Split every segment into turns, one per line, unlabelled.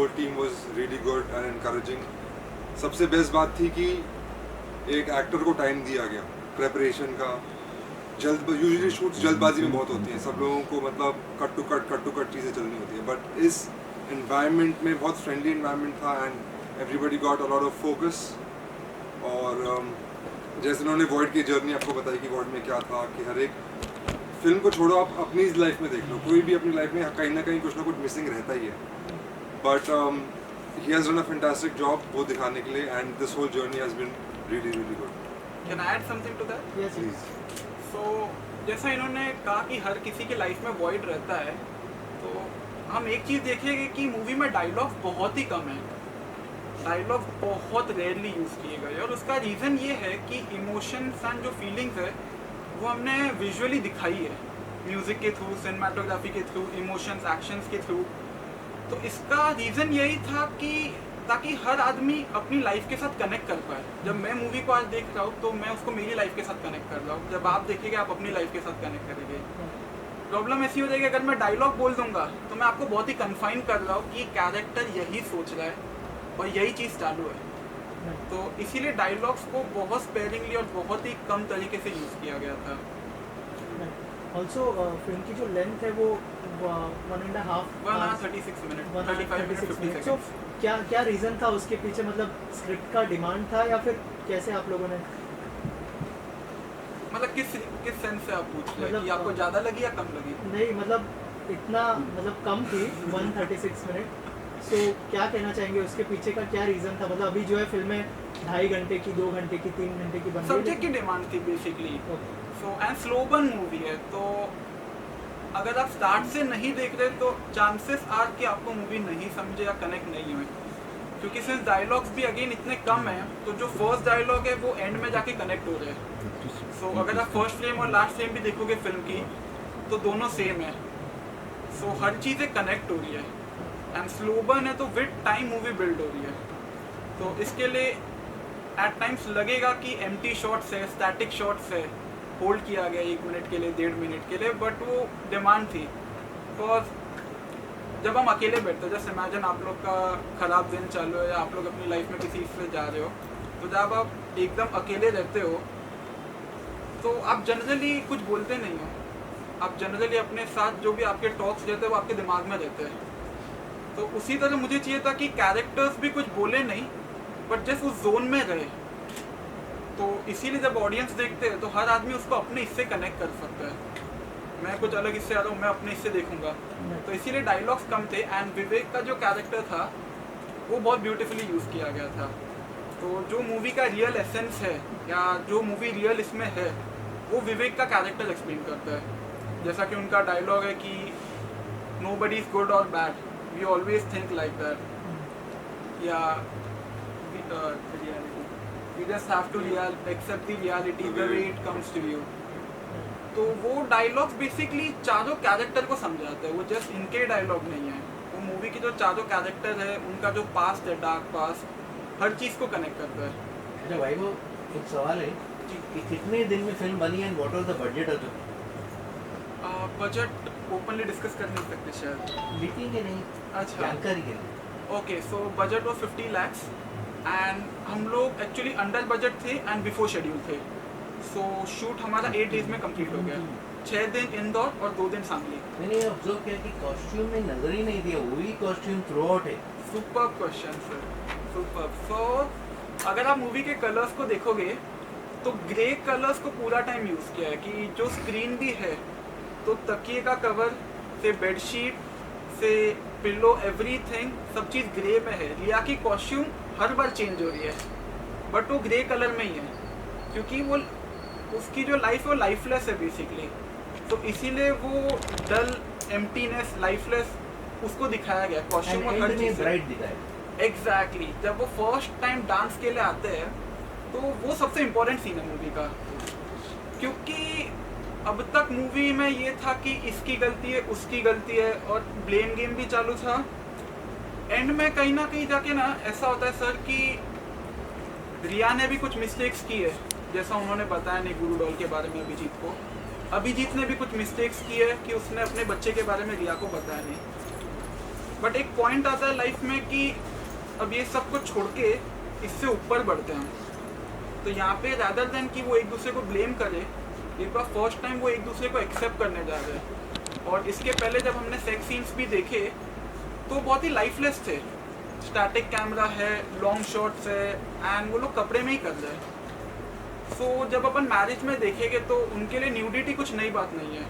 Whole team was really good and encouraging. सबसे best बात थी कि एक एक्टर को टाइम दिया गया प्रेपरेशन का. यूजुअली शूट्स जल्दबाजी में बहुत होती हैं, सब लोगों को मतलब कट टू कट चीज़ें चलनी होती हैं, बट इस इन्वायरमेंट में बहुत फ्रेंडली इन्वायरमेंट था and everybody got a lot of focus. और जैसे उन्होंने वॉइड की जर्नी आपको बताई कि वॉइड में क्या था, कि हर एक फिल्म को छोड़ो आप अपनी लाइफ में देख लो, कोई भी अपनी लाइफ में कहीं ना कहीं कुछ ना कुछ मिसिंग रहता ही है. But he has done a fantastic job वो दिखाने के लिए, and this whole journey has been really really good.
Can I add something to that?
Yes
please.
So जैसा इन्होंने कहा कि हर किसी के लाइफ में वॉइड रहता है, तो हम एक चीज़ देखेंगे कि मूवी में डायलॉग बहुत ही कम है. डायलॉग बहुत रेयरली यूज़ किए गए, और उसका रीज़न ये है कि इमोशंस एंड जो फीलिंग्स है वो हमने विजुअली दिखाई है, म्यूज़िक के थ्रू, सिनेमाटोग्राफी के थ्रू, इमोशंस, एक्शंस के थ्रू. तो इसका रीज़न यही था कि ताकि हर आदमी अपनी लाइफ के साथ कनेक्ट कर पाए. जब मैं मूवी को आज देख रहा हूँ तो मैं उसको मेरी लाइफ के साथ कनेक्ट कर रहा हूँ, जब आप देखेंगे आप अपनी लाइफ के साथ कनेक्ट करेंगे. प्रॉब्लम ऐसी हो जाएगी अगर मैं डायलॉग बोल दूंगा तो मैं आपको बहुत ही कन्फाइन कर रहा हूँ कि कैरेक्टर यही सोच रहा है और यही चीज़ चालू है. तो इसीलिए डायलॉग्स को बहुत स्पेयरिंगली और बहुत ही कम तरीके से यूज़ किया गया था.
ऑल्सो फिल्म की जो लेंथ है वो 1.5
1 hour 36 minutes, 35 minutes 50
सो
seconds.
क्या रीज़न था उसके पीछे, मतलब स्क्रिप्ट का डिमांड था या फिर कैसे आप लोगों ने?
मतलब किस सेंस से आप पूछ रहे हैं
मतलब,
कि आपको ज़्यादा लगी या कम लगी?
नहीं मतलब इतना मतलब कम थी 136 मिनट. सो क्या कहना चाहेंगे उसके पीछे का क्या रीज़न था? मतलब अभी जो है फिल्में 2.5 घंटे की, 2 घंटे की, 3 घंटे की बन रही है.
सब्जेक्ट की डिमांड थी basically.
Okay.
So and slow burn movie है, तो अगर आप स्टार्ट से नहीं देख रहे तो चांसेस आर कि आपको मूवी नहीं समझे या कनेक्ट नहीं हुए, क्योंकि सिंस डायलॉग्स भी अगेन इतने कम हैं तो जो फर्स्ट डायलॉग है वो एंड में जाके कनेक्ट हो रहे हैं. सो अगर आप फर्स्ट फ्रेम और लास्ट फ्रेम भी देखोगे फिल्म की तो दोनों सेम है. सो हर चीज़ें कनेक्ट हो रही है, एंड स्लो बर्न है तो विद टाइम मूवी बिल्ड हो रही है. तो इसके लिए एट टाइम्स लगेगा कि एम्प्टी शॉट्स है, स्टैटिक शॉट्स है, होल्ड किया गया 1 मिनट के लिए, 1.5 मिनट के लिए, बट वो डिमांड थी. बिकॉज जब हम अकेले बैठते हैं, जैसे इमेजिन आप लोग का ख़राब दिन चालू है या आप लोग अपनी लाइफ में किसी से जा रहे हो, तो जब आप एकदम अकेले रहते हो तो आप जनरली कुछ बोलते नहीं हो. आप जनरली अपने साथ जो भी आपके टॉक्स रहते हैं वो आपके दिमाग में रहते हैं. तो उसी तरह मुझे चाहिए था कि कैरेक्टर्स भी कुछ बोले नहीं बट जस्ट उस जोन में रहे. तो इसीलिए जब ऑडियंस देखते हैं तो हर आदमी उसको अपने इससे कनेक्ट कर सकता है. मैं कुछ अलग इससे आ रहा हूँ, मैं अपने इससे देखूंगा. तो इसीलिए डायलॉग्स कम थे, एंड विवेक का जो कैरेक्टर था वो बहुत ब्यूटीफुली यूज़ किया गया था. तो जो मूवी का रियल एसेंस है या जो मूवी रियल इसमें है वो विवेक का कैरेक्टर एक्सप्लेन करता है. जैसा कि उनका डायलॉग है कि नोबडी इज गुड और bad, we always think like that, या we just have to accept the reality the way it comes to you. तो वो डायलॉग्स बेसिकली चारों कैरेक्टर को समझाते हैं, वो जस्ट इनके डायलॉग नहीं है. वो मूवी के जो चारों कैरेक्टर है उनका जो पास्ट है, डार्क पास्ट, हर चीज़ को कनेक्ट करता है.
अच्छा भाई, वो एक सवाल है कि कितने दिन में फिल्म बनी and what was the budget of the
budget openly discuss कर नहीं सकते शायद.
लिखेंगे नहीं,
अच्छा,
जानकारी के लिए.
ओके. सो बजट वो 50 lakhs एंड हम लोग एक्चुअली अंडर बजट थे एंड बिफोर शेड्यूल थे. सो शूट हमारा 8 days में कंप्लीट हो गया. 6 दिन इंदौर और 2 दिन सांगली.
मैंने ऑब्जर्व किया कि कॉस्ट्यूम में नजर ही नहीं दिया, वही कॉस्ट्यूम थ्रू आउट है.
Super question sir, super. So अगर आप मूवी के कलर्स को देखोगे तो ग्रे कलर्स को पूरा टाइम यूज़ किया है, कि जो स्क्रीन भी है तो तकिए का कवर से बेडशीट से पिल्लो एवरीथिंग सब चीज़ ग्रे में है. रिया की कॉस्ट्यूम हर बार चेंज हो रही है बट वो ग्रे कलर में ही है, क्योंकि वो उसकी जो लाइफ है वो लाइफलेस है बेसिकली. तो इसीलिए वो डल, एम्प्टीनेस, लाइफलेस उसको दिखाया गया कॉस्ट्यूम और हर चीज़
ब्राइट दिखाया.
एग्जैक्टली. जब वो फर्स्ट टाइम डांस के लिए आते हैं तो वो सबसे इम्पोर्टेंट सीन है मूवी का, क्योंकि अब तक मूवी में ये था कि इसकी गलती है, उसकी गलती है और ब्लेम गेम भी चालू था. एंड में कहीं ना कहीं जाके ना ऐसा होता है सर कि रिया ने भी कुछ मिस्टेक्स की है, जैसा उन्होंने बताया नहीं गुरु डॉल के बारे में अभिजीत को. अभिजीत ने भी कुछ मिस्टेक्स की है कि उसने अपने बच्चे के बारे में रिया को बताया नहीं. बट एक पॉइंट आता है लाइफ में कि अब ये सब कुछ छोड़ के इससे ऊपर बढ़ते हैं हम। तो यहाँ पे रैदर देन कि वो एक दूसरे को ब्लेम करे, एक बार फर्स्ट टाइम वो एक दूसरे को एक्सेप्ट करने जा रहे हैं। और इसके पहले जब हमने सेक्स सीन्स भी देखे तो बहुत ही लाइफलेस थे, स्टैटिक कैमरा है, लॉन्ग शॉट्स है, एंड वो लोग कपड़े में ही कर रहे हैं। सो जब अपन मैरिज में देखेंगे तो उनके लिए न्यूडिटी कुछ नई बात नहीं है।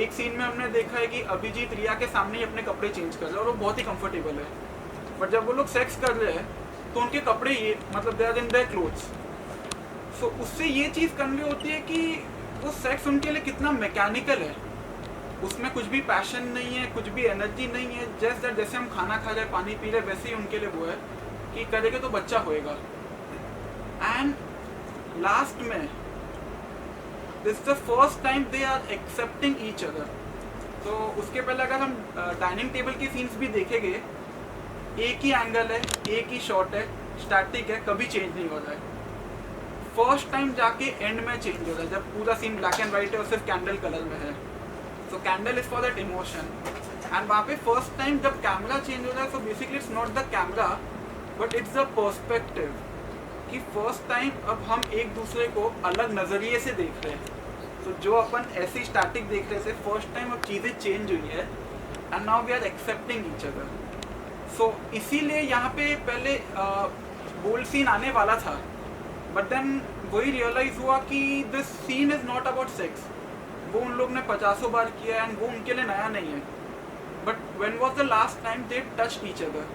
एक सीन में हमने देखा है कि अभिजीत रिया के सामने ही अपने कपड़े चेंज कर रहे हैं और वो बहुत ही कंफर्टेबल है। बट जब वो लोग सेक्स कर रहे हैं तो उनके कपड़े ये मतलब they are in their clothes. So उससे ये चीज़ कन्वे होती है कि वो सेक्स उनके लिए कितना मैकेनिकल है, उसमें कुछ भी पैशन नहीं है, कुछ भी एनर्जी नहीं है। जैसे हम खाना खा रहे हैं, पानी पी रहे, वैसे ही उनके लिए वो है कि करेंगे तो बच्चा होएगा। एंड लास्ट में this the first time they are accepting each other. तो उसके पहले अगर हम डाइनिंग टेबल की सीन्स भी देखेंगे, एक ही एंगल है, एक ही शॉट है, स्टैटिक है, कभी चेंज नहीं हो रहा है। फर्स्ट टाइम जाके एंड में चेंज हो रहा है जब पूरा सीन ब्लैक एंड वाइट है और सिर्फ कैंडल कलर में है। So candle is for that emotion. And वहाँ पे फर्स्ट टाइम जब कैमरा चेंज हो रहा है, so basically it's not the camera but it's the perspective, कि फर्स्ट टाइम अब हम एक दूसरे को अलग नज़रिए से देख रहे हैं। तो जो अपन ऐसी स्टैटिक देख रहे थे, फर्स्ट टाइम अब चीज़ें चेंज हुई है and now we are accepting each other. So इसीलिए यहाँ पे पहले बोल्ड सीन आने वाला था, बट देन वही रियलाइज हुआ कि this scene is not about sex. वो उन लोग ने 50 बार किया एंड वो उनके लिए नया नहीं है। But when was the last time they touched each other?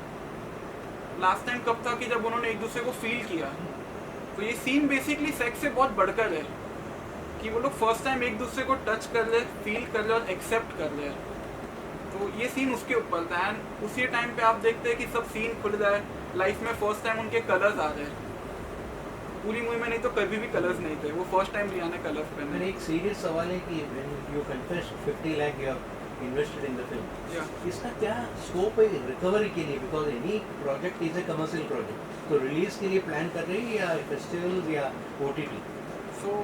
Last time कब था कि जब उन्होंने एक दूसरे को फील किया। तो ये सीन बेसिकली सेक्स से बहुत बढ़कर है कि वो लोग फर्स्ट टाइम एक दूसरे को टच कर रहे, फील कर रहे और एक्सेप्ट कर रहे हैं। तो ये सीन उसके ऊपर था एंड उसी टाइम पे आप देखते हैं कि सब सीन खुल रहा है लाइफ में। फर्स्ट टाइम उनके कलर्स आ रहे हैं। पूरी मूवी में नहीं तो कभी भी कलर्स नहीं थे, वो फर्स्ट टाइम रिया ने कलर्स पहने।
मैंने एक सीरियस सवाल है कि you confess 50 lakh you have invested in the film, इसका क्या स्कोप है रिकवरी के लिए? Because any project is a commercial project, तो रिलीज के लिए प्लान कर रही है या फेस्टिवल्स या ओटीटी?
सो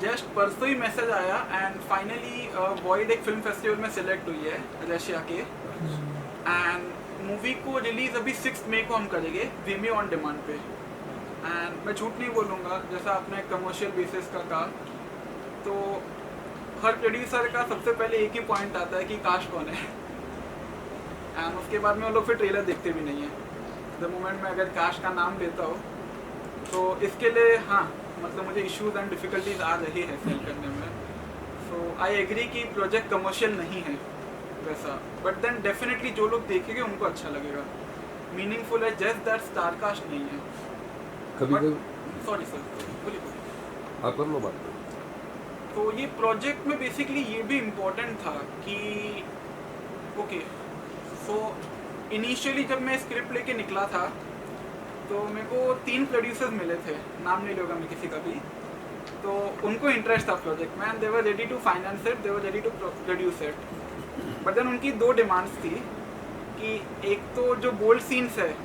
जस्ट परसों ही मैसेज आया एंड फाइनली वॉइड एक फिल्म फेस्टिवल में सिलेक्ट हुई है रशिया के। एंड मूवी को रिलीज अभी 6 मई को हम करेंगे वीमियो ऑन डिमांड पे। एंड मैं झूठ नहीं बोलूँगा, जैसा आपने कमर्शियल बेसिस का कहा, तो हर प्रोड्यूसर का सबसे पहले एक ही पॉइंट आता है कि कास्ट कौन है। एंड उसके बाद में वो लोग फिर ट्रेलर देखते भी नहीं है। द मोमेंट में अगर कास्ट का नाम देता हो तो इसके लिए हाँ मतलब मुझे इश्यूज एंड डिफ़िकल्टीज आ रही है सेल करने में। सो आई एग्री कि प्रोजेक्ट कमर्शियल नहीं है वैसा, बट देन डेफिनेटली जो लोग देखेंगे उनको अच्छा लगेगा, मीनिंगफुल है, जस्ट दैट स्टार कास्ट नहीं है।
कभी कभी
सॉरी सर, बोलिए।
आप कर लो बात।
तो ये प्रोजेक्ट में बेसिकली ये भी इम्पोर्टेंट था कि ओके, सो इनिशियली जब मैं स्क्रिप्ट लेके निकला था तो मेरे को 3 प्रोड्यूसर्स मिले थे, नाम नहीं लूँगा मैं किसी का भी। तो उनको इंटरेस्ट था प्रोजेक्ट में and they were ready to finance it, they were ready to produce it. But then उनकी 2 डिमांड्स थी कि एक तो जो बोल्ड सीन्स है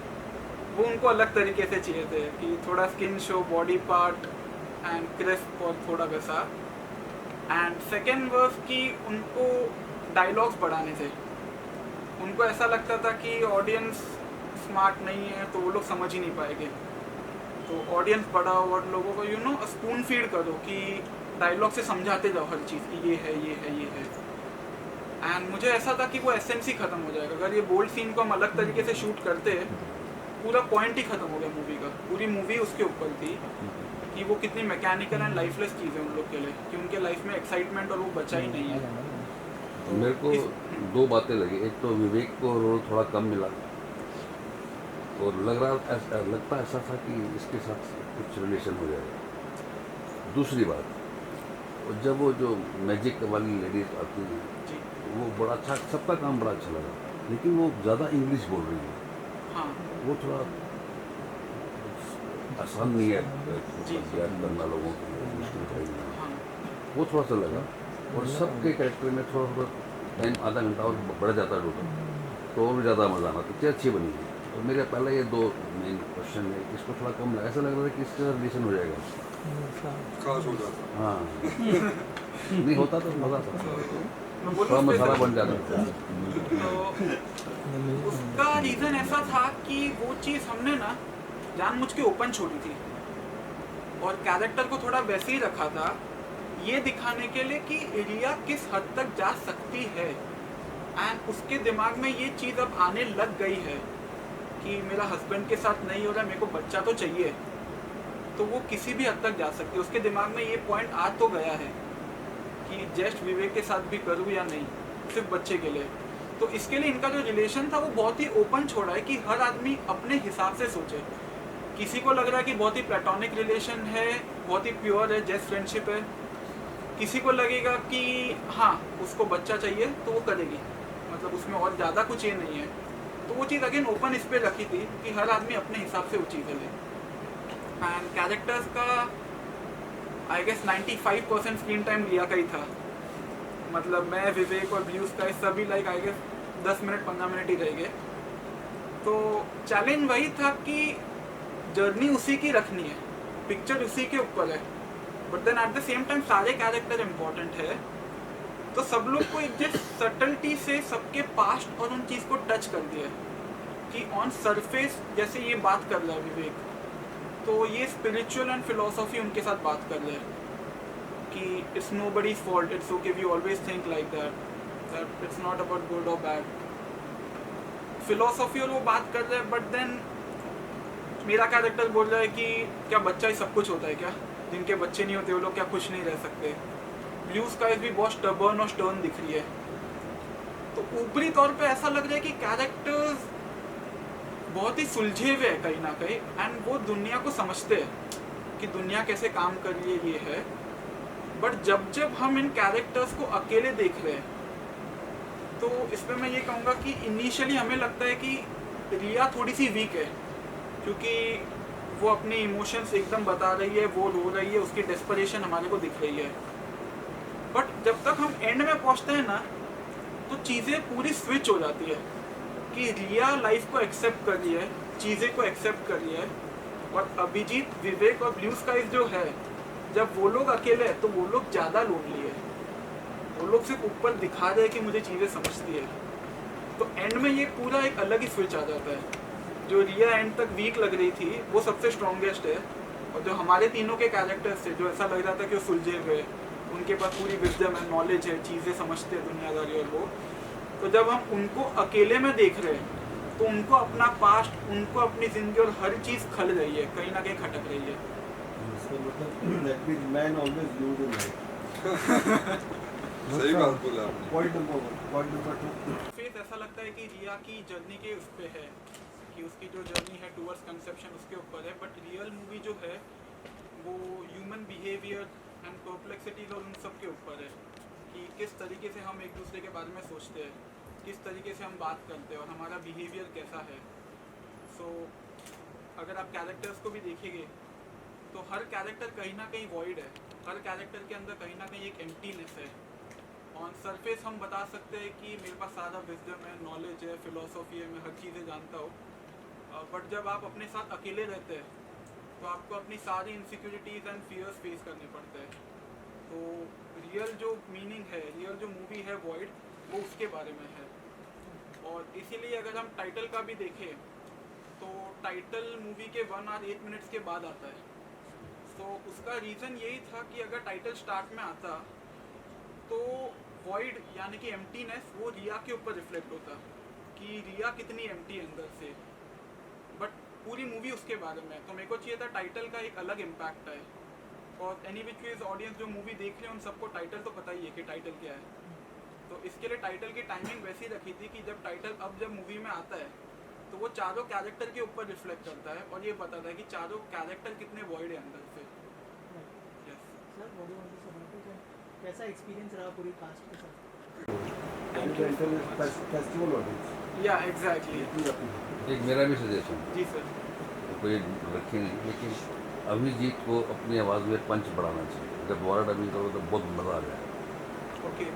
वो उनको अलग तरीके से चाहिए थे कि थोड़ा skin show, body part and crisp और थोड़ा वैसा। एंड सेकेंड वर्स कि उनको डायलॉग्स बढ़ाने थे। उनको ऐसा लगता था कि ऑडियंस स्मार्ट नहीं है तो वो लोग समझ ही नहीं पाएंगे, तो ऑडियंस बढ़ाओ और लोगों को स्पून फीड करो कि डायलॉग से समझाते जाओ हर चीज़ कि ये है ये है ये है। एंड मुझे ऐसा था कि वो एसेंस ही ख़त्म हो जाएगा अगर ये बोल्ड सीन को हम अलग तरीके से शूट करते, पूरा पॉइंट ही ख़त्म हो गया मूवी का। पूरी मूवी उसके ऊपर थी कि वो कितनी मैकेनिकल एंड लाइफलेस चीज़ है उन लोग के लिए कि उनके लाइफ में एक्साइटमेंट और वो बचा ही नहीं है।
मेरे को 2 बातें लगी। एक तो विवेक को रोल थोड़ा कम मिला और लगता ऐसा था कि इसके साथ कुछ रिलेशन हो जाएगा। दूसरी बात, जब वो जो मैजिक वाली लेडीज आती है वो बड़ा अच्छा, सबका काम बड़ा अच्छा लगा, लेकिन वो ज़्यादा इंग्लिश बोल रही है।
हाँ,
वो थोड़ा आसान नहीं है याद करना लोगों के लिए, मुश्किल है।
हाँ,
वो थोड़ा सा लगा और सबके कैरेक्टर में थोड़ा टाइम आधा घंटा और बढ़ जाता है टोटल, तो और भी ज़्यादा मज़ा आना। पिक्चर अच्छी बनी है। तो मेरे पहले ये 2 मेन क्वेश्चन है, इसको थोड़ा कम लगा, ऐसा लग रहा था कि इसका रिलेशन हो जाएगा,
खास हो जाता।
हाँ नहीं होता तो मज़ा आता।
मैं बोलूँ
थोड़ा
उस पे
मसाला
जरूर।
बन जाता है।
तो उसका रीज़न ऐसा था कि वो चीज़ हमने ना जानबूझ के ओपन छोड़ी थी और कैरेक्टर को थोड़ा वैसे ही रखा था, ये दिखाने के लिए कि रिया किस हद तक जा सकती है। एंड उसके दिमाग में ये चीज़ अब आने लग गई है कि मेरा हस्बैंड के साथ नहीं हो रहा, मेरे को बच्चा तो चाहिए, तो वो किसी भी हद तक जा सकती है। उसके दिमाग में ये पॉइंट आ तो गया है कि जस्ट विवेक के साथ भी करूँ या नहीं, सिर्फ बच्चे के लिए। तो इसके लिए इनका जो रिलेशन था वो बहुत ही ओपन छोड़ा है कि हर आदमी अपने हिसाब से सोचे। किसी को लग रहा है कि बहुत ही प्लेटोनिक रिलेशन है, बहुत ही प्योर है, जस्ट फ्रेंडशिप है। किसी को लगेगा कि हाँ उसको बच्चा चाहिए तो वो करेगी, मतलब उसमें और ज़्यादा कुछ ये नहीं है। तो वो चीज़ अगेन ओपन इस पर रखी थी कि हर आदमी अपने हिसाब से वो चीज़ें ले। एंड कैरेक्टर्स का आई गेस 95% स्क्रीन टाइम लिया का ही था। मतलब मैं, विवेक और ब्लू स्काई सभी like I guess 10 minute 15 minute ही रह गए। तो चैलेंज वही था कि जर्नी उसी की रखनी है, पिक्चर उसी के ऊपर है, but then at the same time सारे कैरेक्टर इम्पोर्टेंट है। तो सब लोग को एक जस्ट सटलिटी से सबके पास्ट और उन चीज़ को टच कर दिया है कि ऑन सरफेस जैसे ये बात कर रहा है विवेक, तो ये स्पिरिचुअल एंड फिलोसॉफी उनके साथ बात कर रहे हैं कि it's nobody's fault, it's okay, we always think like that it's not about good और बैड। फिलोसॉफी और वो बात कर रहे हैं, बट देन मेरा कैरेक्टर बोल रहा है कि क्या बच्चा ही सब कुछ होता है क्या? जिनके बच्चे नहीं होते वो लोग क्या खुश नहीं रह सकते? ब्लू स्काई भी बहुत स्टबर्न और स्टर्न दिख रही है। तो ऊपरी तौर पे ऐसा लग रहा है कि कैरेक्टर्स बहुत ही सुलझे हुए हैं कहीं ना कहीं, एंड वो दुनिया को समझते हैं कि दुनिया कैसे काम कर रही है, ये है। बट जब जब हम इन कैरेक्टर्स को अकेले देख रहे हैं तो इसमें मैं ये कहूँगा कि इनिशियली हमें लगता है कि रिया थोड़ी सी वीक है, क्योंकि वो अपने इमोशंस एकदम बता रही है, वो रो रही है, उसकी डेस्परेशन हमारे को दिख रही है। बट जब तक हम एंड में पहुंचते हैं ना, तो चीज़ें पूरी स्विच हो जाती है कि रिया लाइफ को एक्सेप्ट कर रही है, चीज़ें को एक्सेप्ट कर रही है, और अभिजीत, विवेक और ब्लू स्काइज जो है, जब वो लोग अकेले हैं तो वो लोग ज़्यादा लोनली है। वो लोग सिर्फ ऊपर दिखा रहे हैं कि मुझे चीज़ें समझती है। तो एंड में ये पूरा एक अलग ही स्विच आ जाता है। जो रिया एंड तक वीक लग रही थी वो सबसे स्ट्रॉन्गेस्ट है, और जो हमारे तीनों के कैरेक्टर्स थे जो ऐसा लग रहा था कि वो सुलझे हुए, उनके पास पूरी विजडम है, नॉलेज है, चीज़ें समझते हैं दुनियादारी और वो, तो जब हम उनको अकेले में देख रहे हैं तो उनको अपना पास्ट, उनको अपनी ज़िंदगी और हर चीज़ खल रही है, कहीं ना कहीं खटक रही है।
सही बात बोला आपने।
Point number 2.
फेस ऐसा लगता है कि रिया की जर्नी के उस पे है कि उसकी जो जर्नी है टूवर्ड्स कंसेप्शन उसके ऊपर है, बट रियल मूवी जो है वो ह्यूमन बिहेवियर एंड परप्लेक्सिटीज और उन सब के ऊपर है कि किस तरीके से हम एक दूसरे के बारे में सोचते हैं, किस तरीके से हम बात करते हैं और हमारा बिहेवियर कैसा है। सो अगर आप कैरेक्टर्स को भी देखेंगे तो हर कैरेक्टर कहीं ना कहीं वॉइड है, हर कैरेक्टर के अंदर कहीं ना कहीं एक एम्प्टीनेस है। ऑन सरफेस हम बता सकते हैं कि मेरे पास सारा विजडम है, नॉलेज है, फिलोसॉफी है, मैं हर चीज़ें जानता हूँ, बट जब आप अपने साथ अकेले रहते हैं तो आपको अपनी सारी इनसिक्योरिटीज़ एंड फियर्स फेस करने पड़ते हैं। तो रियल जो मीनिंग है, रियल जो मूवी है वॉइड, वो उसके बारे में है। और इसीलिए अगर हम टाइटल का भी देखें तो टाइटल मूवी के 1 और 8 मिनट्स के बाद आता है। तो उसका रीज़न यही था कि अगर टाइटल स्टार्ट में आता तो वॉइड यानी कि एम्प्टीनेस वो रिया के ऊपर रिफ्लेक्ट होता कि रिया कितनी एम्प्टी है अंदर से, बट पूरी मूवी उसके बारे में। तो मेरे को चाहिए था टाइटल का एक अलग इम्पैक्ट है, और एनी विच वेज ऑडियंस जो मूवी देख रहे हैं उन सबको टाइटल तो पता ही है कि टाइटल क्या है। तो इसके लिए टाइटल की टाइमिंग वैसी रखी थी कि जब टाइटल जब मूवी में आता है तो वो चारों कैरेक्टर के ऊपर रिफ्लेक्ट करता है और ये बताता है कि चारों कैरेक्टर कितने वॉइड है अंदर से। Yes
sir body want to say कैसा एक्सपीरियंस रहा पूरी कास्ट के साथ?
Festival audience.
या एग्जैक्टली।
एक मेरा भी सजेशन,
जी सर।
तो कोई रखे नहीं, लेकिन अभिजीत को अपनी आवाज़ में पंच बढ़ाना चाहिए। जब वार्ड अभी तो बहुत मज़ा आ गया।
ओके।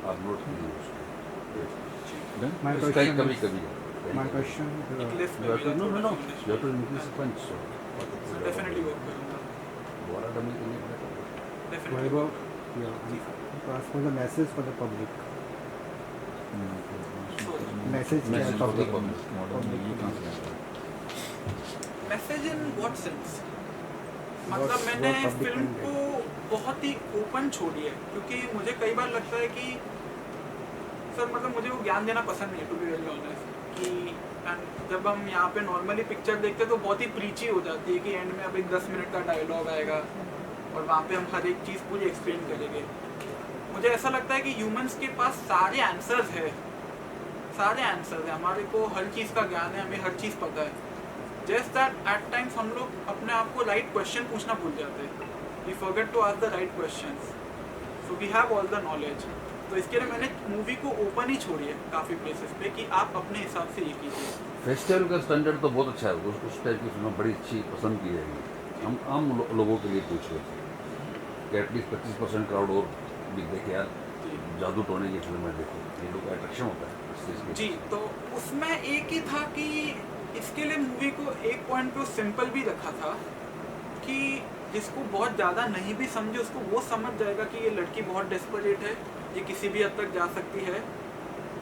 आप नोट कीजिए उसको।
My
उसका
question
कभी
is-
कभी
My question
एक लिस्ट में
You have to,
मेरा
no,
थोड़ा
no, no.
सा
You have to increase the punch. So,
definitely work करूँगा,
वार्ड अभी तो नहीं पड़ेगा।
Definitely.
Vaibhav, Yeah. Ask for the message for the public. Message
Message
for
for the
public.
Message in what sense? मतलब
What
मैंने
public
film
can
को बहुत ही open छोड़ी है, क्योंकि मुझे कई बार लगता है कि सर मतलब मुझे वो ज्ञान देना पसंद नहीं है, टू बी वेरी ऑनेस्ट, कि and जब हम यहाँ पे नॉर्मली पिक्चर देखते हैं तो बहुत ही प्रीची हो जाती है कि एंड में अब एक 10 मिनट का डायलॉग आएगा और वहाँ पे हम हर एक चीज़ पूरी एक्सप्लेन करेंगे। मुझे ऐसा लगता है कि ह्यूमंस के पास सारे आंसर्स है, हमारे को हर चीज़ का ज्ञान है, हमें हर चीज़ पता है। जस्ट दैट एट टाइम्स हम लोग अपने आप को राइट क्वेश्चन पूछना भूल जाते हैं, we forget to ask the right questions, so we have all the knowledge. तो इसके लिए मैंने मूवी को ओपन ही छोड़ी है काफ़ी प्लेसेस पे कि आप अपने हिसाब से ये कीजिए।
फेस्टिवल का स्टैंडर्ड तो बहुत अच्छा है, उस टाइप की फिल्में बड़ी अच्छी पसंद की जाएगी। हम आम लोगों के लिए पूछ रहे थे कि एटलीस्ट 25% क्राउड और भी देखे यार, जादू टोने की फिल्में देखो, ये लोग का अट्रैक्शन होता है इस चीज़ की।
जी, तो उसमें एक ही था कि इसके लिए मूवी को एक पॉइंट पे सिंपल भी रखा था कि जिसको बहुत ज़्यादा नहीं भी समझे उसको वो समझ जाएगा कि ये लड़की बहुत डेस्परेट है, ये किसी भी हद तक जा सकती है,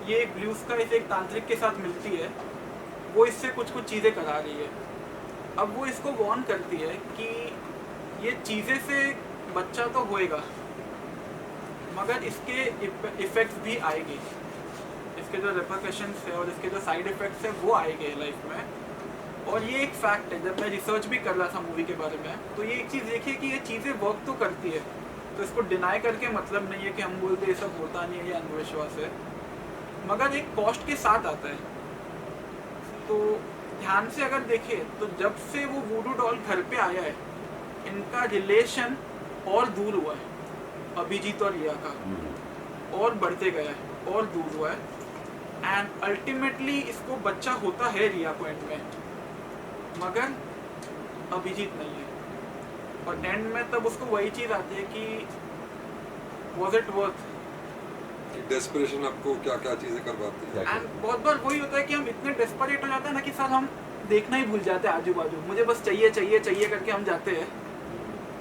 ये ब्लूज का इसे एक तांत्रिक के साथ मिलती है, वो इससे कुछ चीज़ें करा रही है। अब वो इसको वार्न करती है कि ये चीज़ें से बच्चा तो होएगा मगर इसके इफ़ेक्ट्स भी आएंगे, इसके जो रिपरकशंस है और इसके जो साइड इफ़ेक्ट्स है वो आएंगे लाइफ में। और ये एक फैक्ट है, जब मैं रिसर्च भी कर रहा था मूवी के बारे में तो ये एक चीज़ देखिए कि ये चीज़ें वर्क तो करती है, तो इसको डिनाई करके मतलब नहीं है कि हम बोलते ये सब होता नहीं है, ये अंधविश्वास है, मगर एक कॉस्ट के साथ आता है। तो ध्यान से अगर देखें तो जब से वो वूडू डॉल घर पे आया है इनका रिलेशन और दूर हुआ है, अभिजीत और रिया का, और बढ़ते गया है और दूर हुआ है। एंड अल्टीमेटली इसको बच्चा होता है रिया को एंड में, मगर अभिजीत नहीं है। और एंड में तब उसको वही चीज़ आती है कि वॉज इट वर्थ।
डेस्परेशन आपको क्या क्या चीज़ें करवाती है।
एंड बहुत बार वही होता है कि हम इतने डेस्परेट हो जाते हैं ना कि सर हम देखना ही भूल जाते हैं आजू बाजू, मुझे बस चाहिए चाहिए चाहिए करके हम जाते हैं।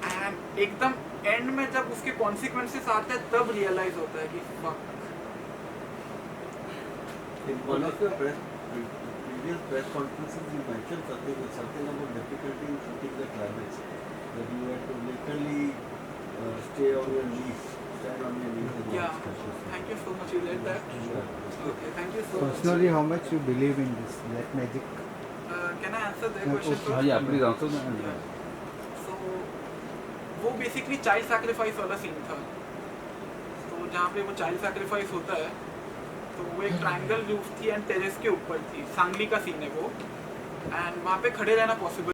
एंड एकदम एंड में जब उसके कॉन्सिक्वेंसेस आते हैं तब रियलाइज होता है कि fuck.
In one of your previous press conferences, you mentioned something about difficulty in shooting the climax. That you had to literally stay on your knees, stand on your knees. And
Yeah, thank you so much. You read that? Okay, thank you so much.
Personally, how much you believe in this black magic?
Can I answer that
Yeah,
question
okay.
first?
हाँ जी, please answer
Yeah. So, वो basically child sacrifice वाला scene था। तो जहाँ पे वो child sacrifice होता है तो वो एक ट्रायंगल रूफ थी एंड टेरेस के ऊपर थी, सांगली का सीन है वो, एंड वहाँ पे खड़े रहना पॉसिबल